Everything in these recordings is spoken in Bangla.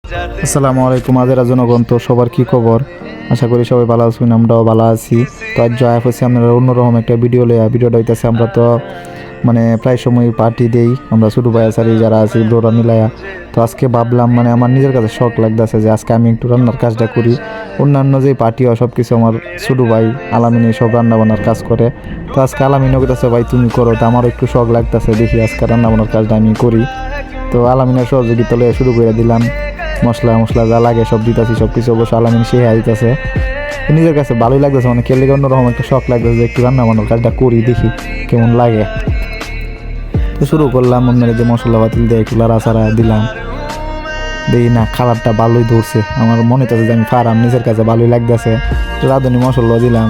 আসসালামু আলাইকুম আজেরা জনগণ, তো সবার কি খবর? আশা করি সবাই ভালো আছেন, আমরাও ভালো আছি। তো আজ জয় হচ্ছে আমরা অন্যরকম একটা ভিডিওটা হইতেছে। আমরা তো মানে প্রায় সময় পার্টি দেই আমরা ছোটো ভাই আছি যারা আছি ব্রোরা মিলায়া। তো আজকে ভাবলাম মানে আমার নিজের কাছে শখ লাগতেছে যে আজকে আমি একটু রান্নার কাজটা করি। অন্যান্য যে পার্টি হয় সব কিছু আমার ছোটো ভাই আলামিনী সব রান্না বান্নার কাজ করে। তো আজকে আলামিনও কইতাছে ভাই তুমি করো, তো আমারও একটু শখ লাগতেছে, দেখি আজকে রান্না বান্নার কাজটা আমি করি। তো আলামিনের সহযোগিতা লয়ে শুরু করে দিলাম, মশলা যা লাগে সব দিতেছি, সব কিছু অবশ্য আলামিন সে দিতেছে। নিজের কাছে ভালোই লাগতেছে, মানে খেলে অন্যরকম একটা শখ লাগতেছে যে একটু রান্না বান্নার কাজটা করি, দেখি কেমন লাগে। তো শুরু করলাম অন্যের যে মশলা পাতিল দিয়ে একটু লাড়াচাড়া দিলাম, দেখি না খাবারটা ভালোই ধরছে। আমার মনে হচ্ছে যে আমি ফারাম, নিজের কাছে ভালোই লাগতেছে। রাঁধুনি মশলা দিলাম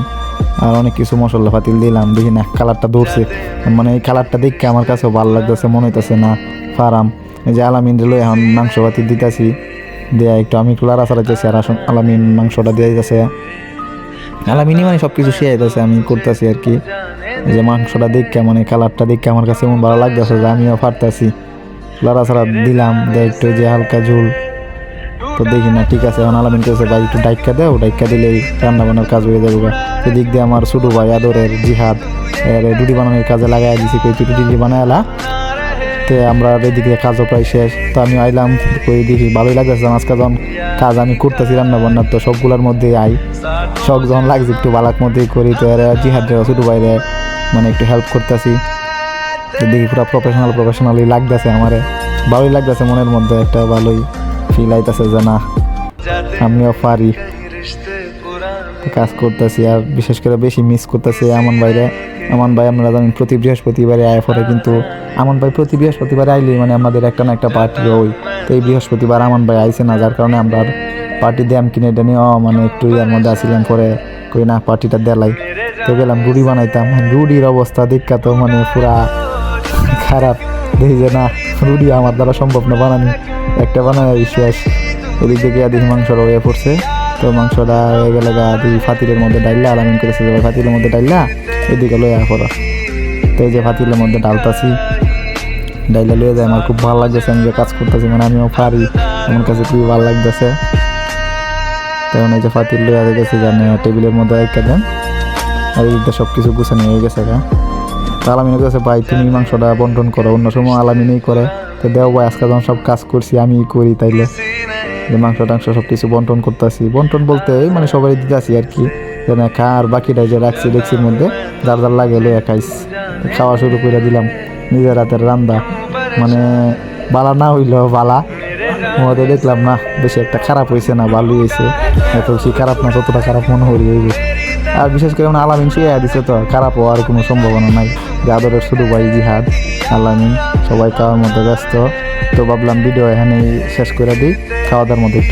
আর অনেক কিছু মশলা পাতিল দিলাম, দেখি না কালারটা ধরছে। মানে এই কালারটা দেখে আমার কাছেও ভালো লাগতেছে, মনে হইতেছে না ফারাম। এই যে আলামিন লই এখন মাংস পাতিল দিতেছি, দেয়া একটু আমি একটু লাড়াচাড়া দিতেছি আর আলামিন মাংসটা দিয়ে দিতেছে। আলামিনই মানে সব কিছু শিয়াই দিতেছে, আমি করতেছি আর কি। যে মাংসটা দেখে মানে কালারটা দেখে আমার কাছে এমন ভালো লাগতেছে যে আমিও পারতেছি। লাড়াচাড়া দিলাম দেয় একটু যে হালকা ঝোল। তো দেখি না ঠিক আছে, এখন আলামিন করেছে ভাই একটু ডাইক্কা দেও, ডাইক্কা দিলেই রান্না বান্নার কাজ হয়ে যাবে। এদিক দিয়ে আমার ছোটো ভাই আদরের জিহাদ রুটি বানানোর কাজে লাগাই দিছি, কই তুই রুটি বানাইলা। তো আমরা এদিকে কাজও প্রায় শেষ। তো আমি আইলাম, কই দেখি ভালোই লাগতেছে আজকে যখন কাজ আমি করতেছি রান্না বান্নার, তো সবগুলোর মধ্যেই শখ যখন লাগছে একটু বালাক মধ্যেই করি। তো জিহাদ ছোটো ভাইরে মানে একটু হেল্প করতেছি, দেখি পুরো প্রফেশনালি লাগতেছে, আমারে ভালোই লাগতেছে, মনের মধ্যে একটা ভালোই ফিল আইতেছে যে না আমিও পারি কাজ করতেছি। আর বিশেষ করে বেশি মিস করতেছি আমান ভাই আমরা জানেন প্রতি বৃহস্পতিবারে আয় পরে, কিন্তু আমান ভাই প্রতি বৃহস্পতিবারে আইলে মানে আমাদের একটা না একটা পার্টি হয়। তো এই বৃহস্পতিবার আমান ভাই আইসে না, যার কারণে আমরা পার্টি দিয়ে আমি কিনে এটা নিয়ে মানে একটু ইয়ার মধ্যে আসছিলাম। পরে কই না পার্টিটা দেলাই, তো গেলাম রুটি বানাইতাম। রুটির অবস্থা দেখা তো মানে পুরা খারাপ, দেখি যে না রুটি আমার দ্বারা সম্ভব না বানানি, একটা বানাই শেষ। এদিক থেকে দেখি মাংসটা হয়ে পড়ছে। তো মাংসটা হয়ে গেলে দিই ফাতিলের মধ্যে ডাইলা, আলামিন করেছে যে ফাতিলের মধ্যে ডাইলা এদিকে লইয়া পড়া। তো এই যে ফাতিলের মধ্যে ডালতাছি, ডাইলা লইয়া যায়। আমার খুব ভালো লাগতেছে, আমি যে কাজ করতেছি মানে আমিও পারি, আমার কাছে খুবই ভালো লাগতেছে। তখন এই যে ফাতিল লইয়া গেছি জানে টেবিলের মধ্যে একটা দেন, আর এদিকে সব কিছু গুছানো হয়ে গেছে। তো আলামিনের কাছে ভাই তুমি মাংসটা বন্টন করো, অন্য সময় আলামিনেই করে। তো দেও ভাই আজকে যখন সব কাজ করছি আমি করি, তাইলে যে মাংস টাংস সব কিছু বন্টন করতেছি। বন্টন বলতে মানে সবাই দিতে আসি আর কি, যেন খা। আর বাকিটা যে রাখছি ডেক্সির মধ্যে যার যার লাগে লইয়া খাইস। খাওয়া শুরু করে দিলাম, নিজের হাতের রান্না মানে বালা না হইলেও বালা। মধ্যে দেখলাম না বেশি একটা খারাপ হয়েছে না, ভালোই হয়েছে। এত বেশি খারাপ না, ততটা খারাপ মনে হইবে। আর বিশেষ করে মানে আলামিন শিয়া দিছে, তো খারাপ হওয়ার কোনো সম্ভাবনা নাই। যে আদরের ছোটো ভাই জিহাদ আলামিন সবাই খাওয়ার মধ্যে ব্যস্ত। তো ভাবলাম ভিডিও এখানেই শেষ করে দিই, খাওয়া দাওয়ার মধ্যে একটু